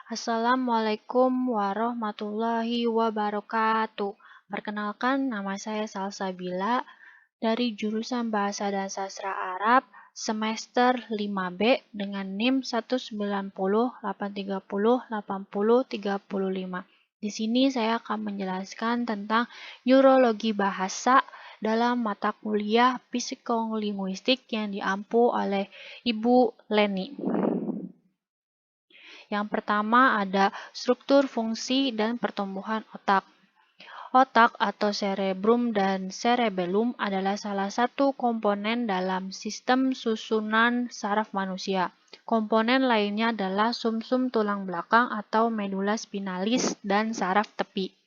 Assalamualaikum warahmatullahi wabarakatuh. Perkenalkan, nama saya Salsabila dari jurusan Bahasa dan Sastra Arab semester 5B dengan NIM 19083080305. Di sini saya akan menjelaskan tentang neurologi bahasa dalam mata kuliah psikolinguistik yang diampu oleh Ibu Leni. Yang pertama ada struktur, fungsi, dan pertumbuhan otak. Otak atau cerebrum dan cerebellum adalah salah satu komponen dalam sistem susunan saraf manusia. Komponen lainnya adalah sumsum tulang belakang atau medula spinalis dan saraf tepi.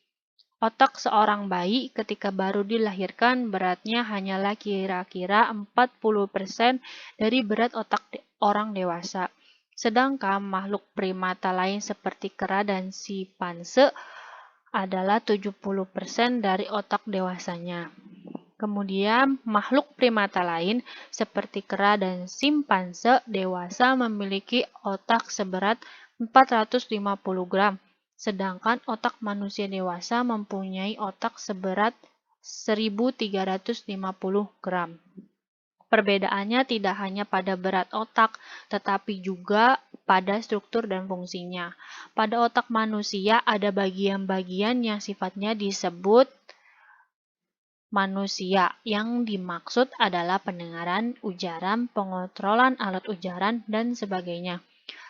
Otak seorang bayi ketika baru dilahirkan beratnya hanyalah kira-kira 40% dari berat otak orang dewasa. Sedangkan makhluk primata lain seperti kera dan simpanse adalah 70% dari otak dewasanya. Kemudian, makhluk primata lain seperti kera dan simpanse dewasa memiliki otak seberat 450 gram, sedangkan otak manusia dewasa mempunyai otak seberat 1350 gram. Perbedaannya tidak hanya pada berat otak, tetapi juga pada struktur dan fungsinya. Pada otak manusia ada bagian-bagian yang sifatnya disebut manusia. Yang dimaksud adalah pendengaran, ujaran, pengontrolan alat ujaran, dan sebagainya.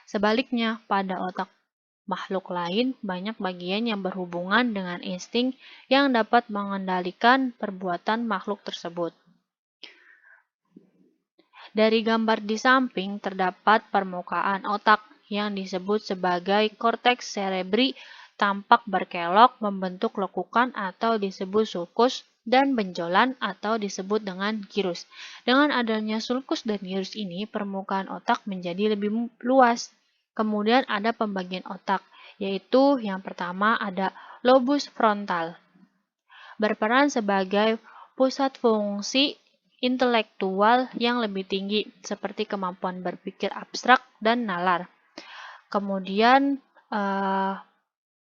Sebaliknya, pada otak makhluk lain, banyak bagian yang berhubungan dengan insting yang dapat mengendalikan perbuatan makhluk tersebut. Dari gambar di samping terdapat permukaan otak yang disebut sebagai korteks cerebri tampak berkelok membentuk lekukan atau disebut sulcus dan benjolan atau disebut dengan gyrus. Dengan adanya sulcus dan gyrus ini permukaan otak menjadi lebih luas. Kemudian ada pembagian otak, yaitu yang pertama ada lobus frontal. Berperan sebagai pusat fungsi intelektual yang lebih tinggi, seperti kemampuan berpikir abstrak dan nalar. Kemudian,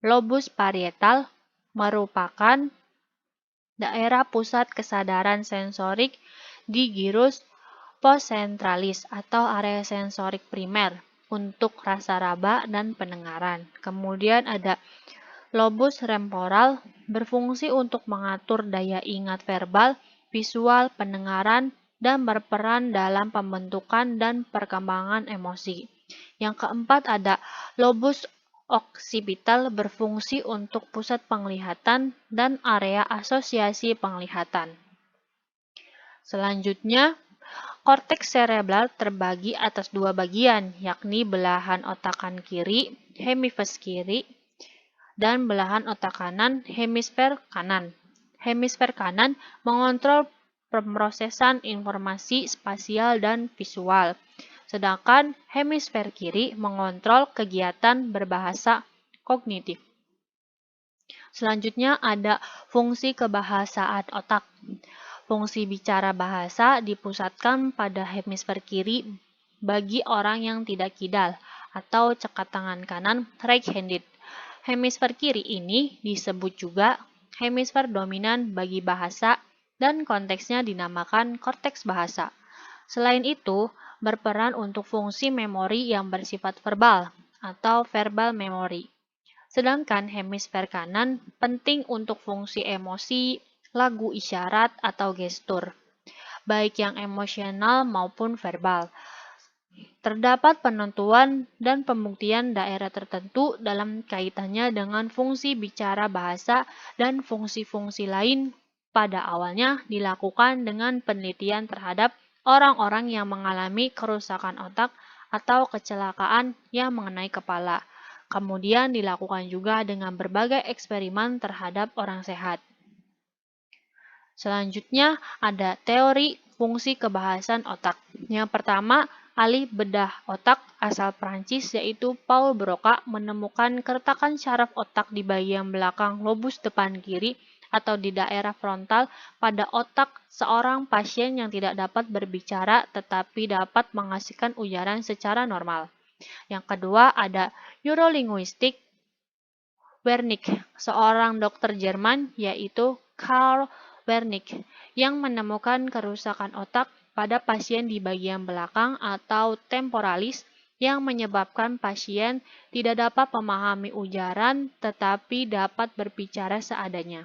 lobus parietal merupakan daerah pusat kesadaran sensorik di gyrus postcentralis atau area sensorik primer untuk rasa raba dan pendengaran. Kemudian ada lobus temporal berfungsi untuk mengatur daya ingat verbal, visual, pendengaran, dan berperan dalam pembentukan dan perkembangan emosi. Yang keempat ada lobus occipital berfungsi untuk pusat penglihatan dan area asosiasi penglihatan. Selanjutnya, korteks cerebral terbagi atas dua bagian, yakni belahan otak kiri, hemisfer kiri, dan belahan otak kanan, hemisfer kanan. Hemisfer kanan mengontrol pemrosesan informasi spasial dan visual, sedangkan hemisfer kiri mengontrol kegiatan berbahasa kognitif. Selanjutnya ada fungsi kebahasaan otak. Fungsi bicara bahasa dipusatkan pada hemisfer kiri bagi orang yang tidak kidal atau cekat tangan kanan right-handed. Hemisfer kiri ini disebut juga hemisfer dominan bagi bahasa dan konteksnya dinamakan korteks bahasa. Selain itu, berperan untuk fungsi memori yang bersifat verbal atau verbal memory. Sedangkan hemisfer kanan penting untuk fungsi emosi, lagu isyarat atau gestur, baik yang emosional maupun verbal. Terdapat penentuan dan pembuktian daerah tertentu dalam kaitannya dengan fungsi bicara bahasa dan fungsi-fungsi lain pada awalnya dilakukan dengan penelitian terhadap orang-orang yang mengalami kerusakan otak atau kecelakaan yang mengenai kepala. Kemudian dilakukan juga dengan berbagai eksperimen terhadap orang sehat. Selanjutnya ada teori fungsi kebahasan otak. Yang pertama, ahli bedah otak asal Prancis yaitu Paul Broca menemukan keretakan syaraf otak di bagian belakang lobus depan kiri atau di daerah frontal pada otak seorang pasien yang tidak dapat berbicara tetapi dapat menghasilkan ujaran secara normal. Yang kedua ada neurolinguistik Wernicke, seorang dokter Jerman yaitu Karl Wernicke yang menemukan kerusakan otak pada pasien di bagian belakang atau temporalis yang menyebabkan pasien tidak dapat memahami ujaran tetapi dapat berbicara seadanya.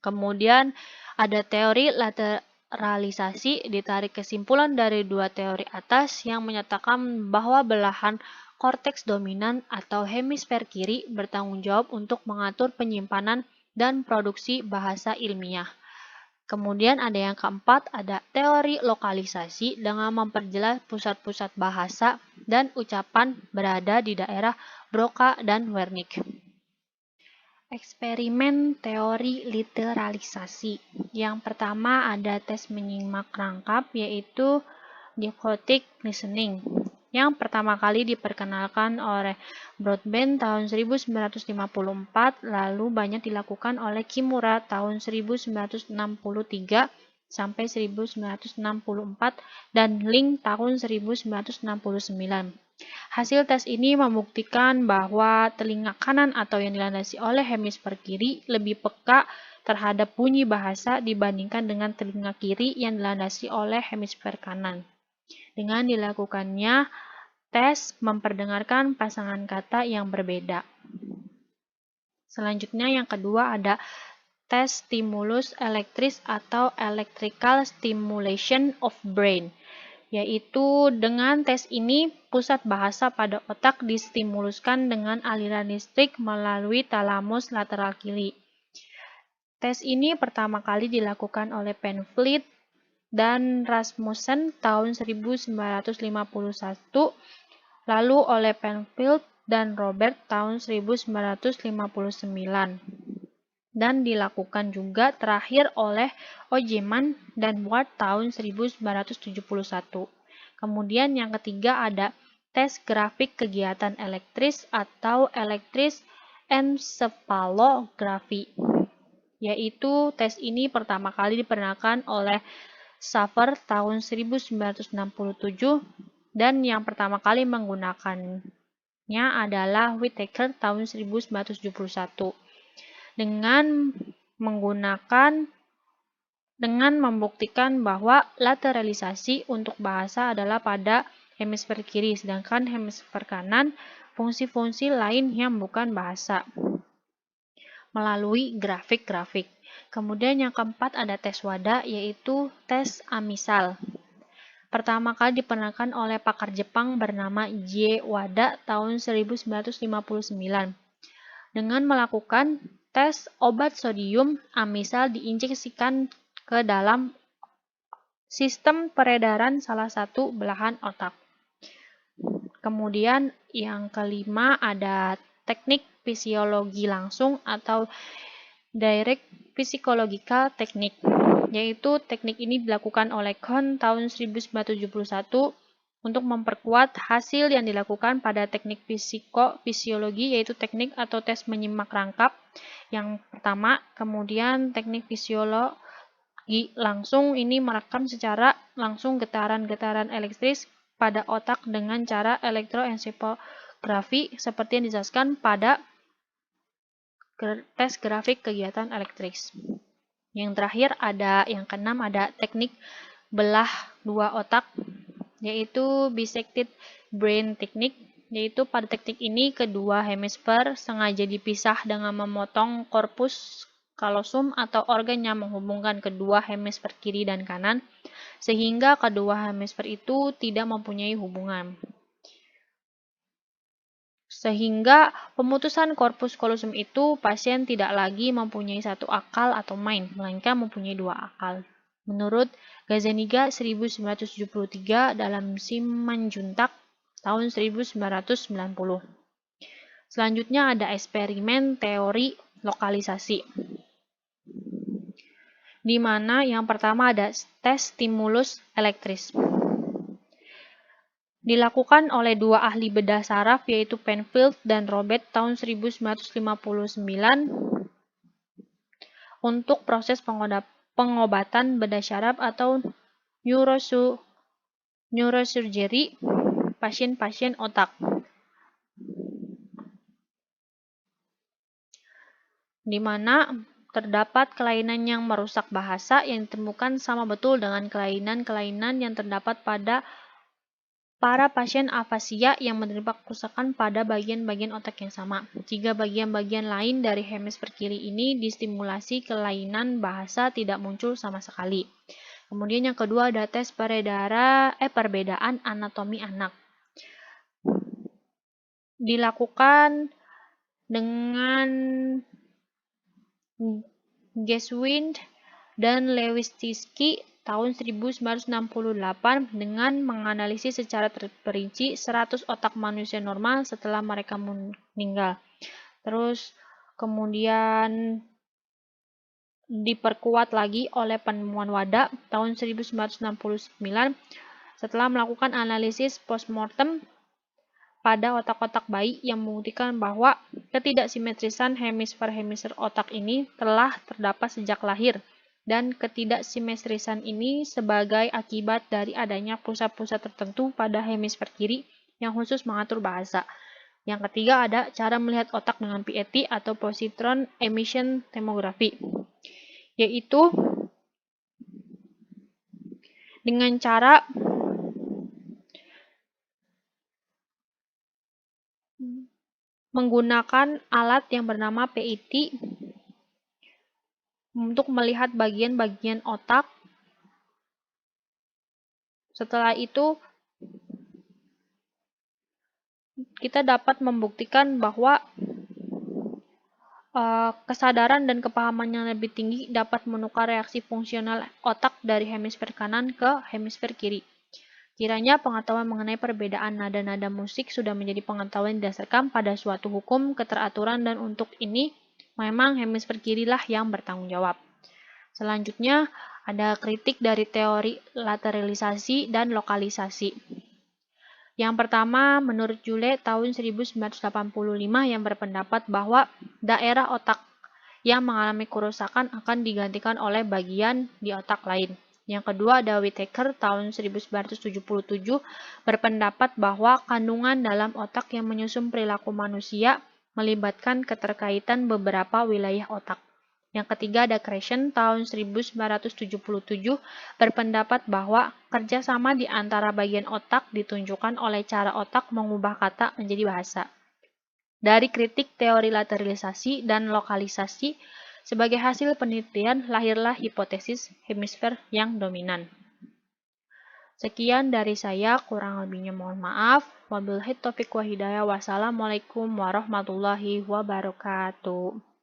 Kemudian ada teori lateralisasi, ditarik kesimpulan dari dua teori atas yang menyatakan bahwa belahan korteks dominan atau hemisfer kiri bertanggung jawab untuk mengatur penyimpanan dan produksi bahasa ilmiah. Kemudian ada yang keempat, ada teori lokalisasi dengan memperjelas pusat-pusat bahasa dan ucapan berada di daerah Broca dan Wernicke. Eksperimen teori literalisasi. Yang pertama ada tes menyimak rangkap, yaitu decoding listening, yang pertama kali diperkenalkan oleh Broadbent tahun 1954, lalu banyak dilakukan oleh Kimura tahun 1963 sampai 1964 dan Link tahun 1969. Hasil tes ini membuktikan bahwa telinga kanan atau yang dilandasi oleh hemisfer kiri lebih peka terhadap bunyi bahasa dibandingkan dengan telinga kiri yang dilandasi oleh hemisfer kanan. Dengan dilakukannya tes memperdengarkan pasangan kata yang berbeda. Selanjutnya yang kedua ada tes stimulus elektris atau electrical stimulation of brain, yaitu dengan tes ini pusat bahasa pada otak distimuluskan dengan aliran listrik melalui talamus lateral kiri. Tes ini pertama kali dilakukan oleh Penfield dan Rasmussen tahun 1951, lalu oleh Penfield dan Robert tahun 1959. Dan dilakukan juga terakhir oleh Ojeman dan Ward tahun 1971. Kemudian yang ketiga ada tes grafik kegiatan elektris atau elektris encephalografi, yaitu tes ini pertama kali diperkenalkan oleh Safer tahun 1967 dan yang pertama kali menggunakannya adalah Whittaker tahun 1971. Dengan membuktikan bahwa lateralisasi untuk bahasa adalah pada hemisfer kiri, sedangkan hemisfer kanan fungsi-fungsi lain yang bukan bahasa melalui grafik-grafik. Kemudian yang keempat ada tes WADA, yaitu tes amisal. Pertama kali diperkenalkan oleh pakar Jepang bernama J. Wada tahun 1959. Dengan melakukan tes obat sodium amisal diinjeksikan ke dalam sistem peredaran salah satu belahan otak. Kemudian yang kelima ada teknik fisiologi langsung atau direct physiological technique, yaitu teknik ini dilakukan oleh Kohn tahun 1971 untuk memperkuat hasil yang dilakukan pada teknik fisiologi, yaitu teknik atau tes menyimak rangkap yang pertama. Kemudian teknik fisiologi langsung ini merekam secara langsung getaran-getaran elektris pada otak dengan cara elektroencephalografi seperti yang dijelaskan pada tes grafik kegiatan elektris. Yang terakhir ada yang keenam ada teknik belah dua otak, yaitu bisected brain technique, yaitu pada teknik ini kedua hemisfer sengaja dipisah dengan memotong korpus kalosum atau organ yang menghubungkan kedua hemisfer kiri dan kanan sehingga kedua hemisfer itu tidak mempunyai hubungan. Sehingga pemutusan korpus kalosum itu pasien tidak lagi mempunyai satu akal atau mind, melainkan mempunyai dua akal. Menurut Gazzaniga 1973 dalam Simanjuntak tahun 1990. Selanjutnya ada eksperimen teori lokalisasi, di mana yang pertama ada tes stimulus elektris. Dilakukan oleh dua ahli bedah saraf yaitu Penfield dan Robert tahun 1959 untuk proses pengobatan bedah saraf atau neurosurgery. pasien-pasien otak, di mana terdapat kelainan yang merusak bahasa yang ditemukan sama betul dengan kelainan-kelainan yang terdapat pada para pasien afasia yang menerima kerusakan pada bagian-bagian otak yang sama. Jika bagian-bagian lain dari hemisfer kiri ini distimulasi, kelainan bahasa tidak muncul sama sekali. Kemudian yang kedua ada tes perbedaan anatomi anak. Dilakukan dengan Geswind dan Lewicki tahun 1968 dengan menganalisis secara terperinci 100 otak manusia normal setelah mereka meninggal. Terus kemudian diperkuat lagi oleh penemuan Wada tahun 1969 setelah melakukan analisis postmortem pada otak-otak bayi yang membuktikan bahwa ketidaksimetrisan hemisfer-hemisfer otak ini telah terdapat sejak lahir, dan ketidaksimetrisan ini sebagai akibat dari adanya pusat-pusat tertentu pada hemisfer kiri yang khusus mengatur bahasa. Yang ketiga ada cara melihat otak dengan PET atau positron emission tomography, yaitu dengan cara menggunakan alat yang bernama PET untuk melihat bagian-bagian otak. Setelah itu, kita dapat membuktikan bahwa kesadaran dan kepahaman yang lebih tinggi dapat menukar reaksi fungsional otak dari hemisfer kanan ke hemisfer kiri. Kiranya pengetahuan mengenai perbedaan nada-nada musik sudah menjadi pengetahuan yang didasarkan pada suatu hukum keteraturan, dan untuk ini memang hemisfer kirilah yang bertanggung jawab. Selanjutnya, ada kritik dari teori lateralisasi dan lokalisasi. Yang pertama, menurut Jule tahun 1985 yang berpendapat bahwa daerah otak yang mengalami kerusakan akan digantikan oleh bagian di otak lain. Yang kedua, ada Whittaker tahun 1977 berpendapat bahwa kandungan dalam otak yang menyusun perilaku manusia melibatkan keterkaitan beberapa wilayah otak. Yang ketiga ada Crescent tahun 1977 berpendapat bahwa kerjasama di antara bagian otak ditunjukkan oleh cara otak mengubah kata menjadi bahasa. Dari kritik teori lateralisasi dan lokalisasi, sebagai hasil penelitian lahirlah hipotesis hemisfer yang dominan. Sekian dari saya, kurang lebihnya mohon maaf. Wabillahi taufiq wa hidayah. Wassalamualaikum warahmatullahi wabarakatuh.